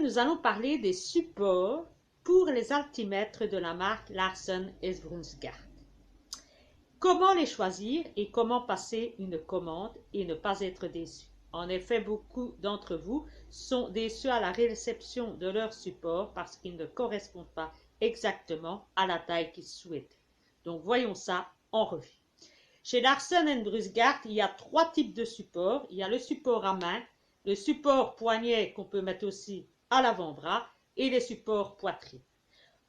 nous allons parler des supports pour les altimètres de la marque Larsen & Brunzgart. Comment les choisir et comment passer une commande et ne pas être déçu. En effet, beaucoup d'entre vous sont déçus à la réception de leur support parce qu'ils ne correspondent pas exactement à la taille qu'ils souhaitaient. Donc voyons ça en revue. Chez Larsen & Brunzgart, il y a 3 types de supports. Il y a le support à main, le support poignet qu'on peut mettre aussi à l'avant-bras et les supports poitrine.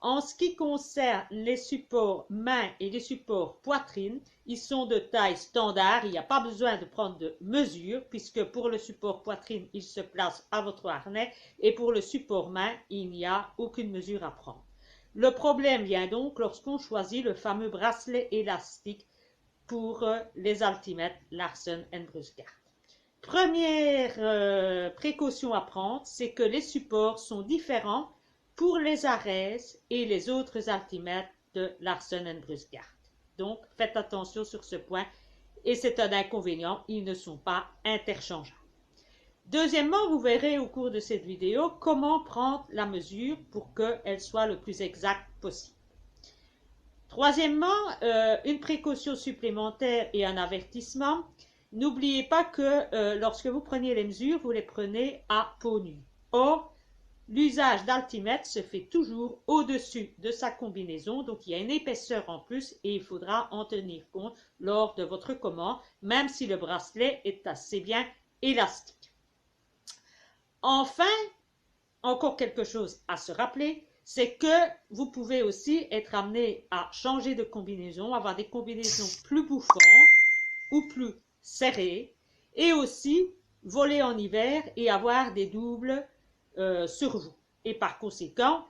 En ce qui concerne les supports main et les supports poitrine, ils sont de taille standard. Il n'y a pas besoin de prendre de mesure puisque pour le support poitrine, il se place à votre harnais et pour le support main, il n'y a aucune mesure à prendre. Le problème vient donc lorsqu'on choisit le fameux bracelet élastique pour les altimètres Larsen & Brunzgart. Première précaution à prendre, c'est que les supports sont différents pour les Ares et les autres altimètres de Larsen & Brunzgart. Donc, faites attention sur ce point et c'est un inconvénient, ils ne sont pas interchangeables. Deuxièmement, vous verrez au cours de cette vidéo comment prendre la mesure pour qu'elle soit le plus exacte possible. Troisièmement, une précaution supplémentaire et un avertissement. N'oubliez pas que lorsque vous prenez les mesures, vous les prenez à peau nue. Or, l'usage d'altimètre se fait toujours au-dessus de sa combinaison, donc il y a une épaisseur en plus et il faudra en tenir compte lors de votre commande, même si le bracelet est assez bien élastique. Enfin, encore quelque chose à se rappeler, c'est que vous pouvez aussi être amené à changer de combinaison, avoir des combinaisons plus bouffantes ou plus serrées, et aussi voler en hiver et avoir des doubles sur vous. Et par conséquent,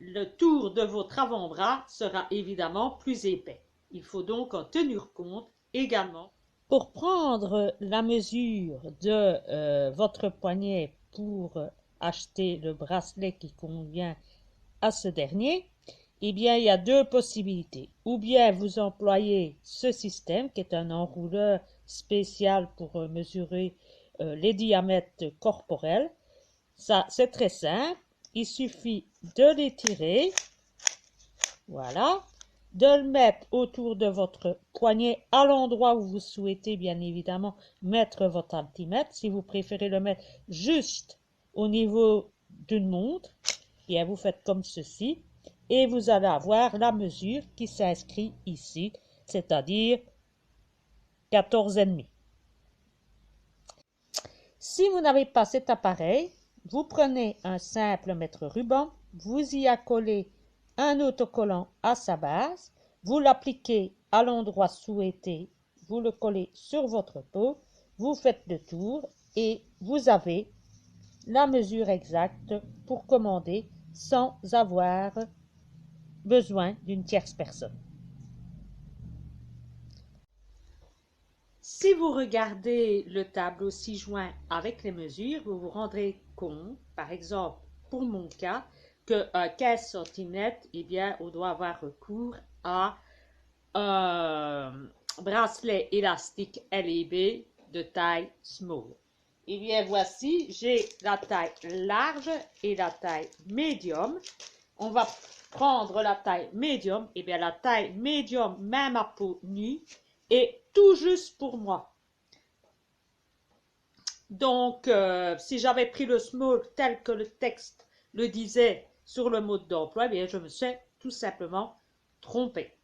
le tour de votre avant-bras sera évidemment plus épais. Il faut donc en tenir compte également. Pour prendre la mesure de votre poignet pour acheter le bracelet qui convient à ce dernier, eh bien, il y a 2 possibilités. Ou bien vous employez ce système qui est un enrouleur spécial pour mesurer les diamètres corporels. Ça, c'est très simple. Il suffit de l'étirer, voilà, de le mettre autour de votre poignet à l'endroit où vous souhaitez bien évidemment mettre votre altimètre. Si vous préférez le mettre juste au niveau d'une montre, bien vous faites comme ceci et vous allez avoir la mesure qui s'inscrit ici, c'est-à-dire 14,5. Si vous n'avez pas cet appareil, vous prenez un simple mètre-ruban, vous y accolez un autocollant à sa base, vous l'appliquez à l'endroit souhaité, vous le collez sur votre peau, vous faites le tour et vous avez la mesure exacte pour commander sans avoir besoin d'une tierce personne. Si vous regardez le tableau ci-joint avec les mesures, vous vous rendrez compte, par exemple, pour mon cas, qu'à 15 cm, eh bien, on doit avoir recours à un bracelet élastique L&B de taille small. Eh bien, voici, j'ai la taille large et la taille médium. On va prendre la taille médium. Eh bien, la taille médium, même à peau nue, est tout juste pour moi. Donc, si j'avais pris le small tel que le texte le disait sur le mode d'emploi, eh bien, je me suis tout simplement trompée.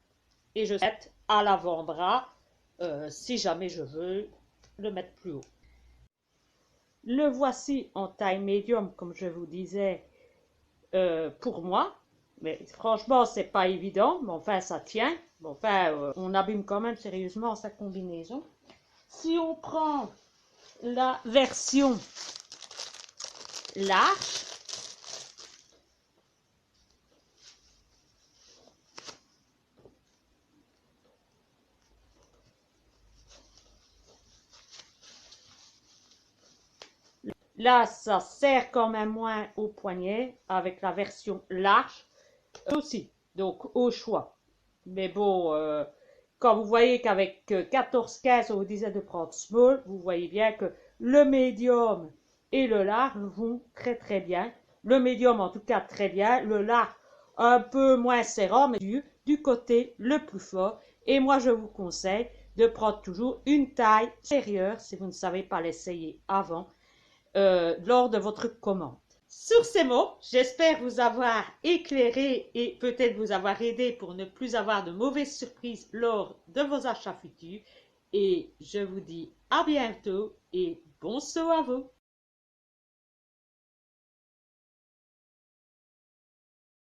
Et je vais à l'avant-bras si jamais je veux le mettre plus haut. Le voici en taille médium, comme je vous disais, pour moi. Mais franchement, c'est pas évident, mais enfin, ça tient. Bon, enfin, on abîme quand même sérieusement sa combinaison. Si on prend la version large, là, ça sert quand même moins au poignet avec la version large aussi, donc au choix. Mais bon, quand vous voyez qu'avec 14-15, on vous disait de prendre small, vous voyez bien que le médium et le large vont très très bien Le médium, en tout cas, très bien. Le large, un peu moins serrant, mais du côté le plus fort. Et moi, je vous conseille de prendre toujours une taille supérieure, si vous ne savez pas l'essayer avant, lors de votre commande. Sur ces mots, j'espère vous avoir éclairé et peut-être vous avoir aidé pour ne plus avoir de mauvaises surprises lors de vos achats futurs. Et je vous dis à bientôt et bon saut à vous.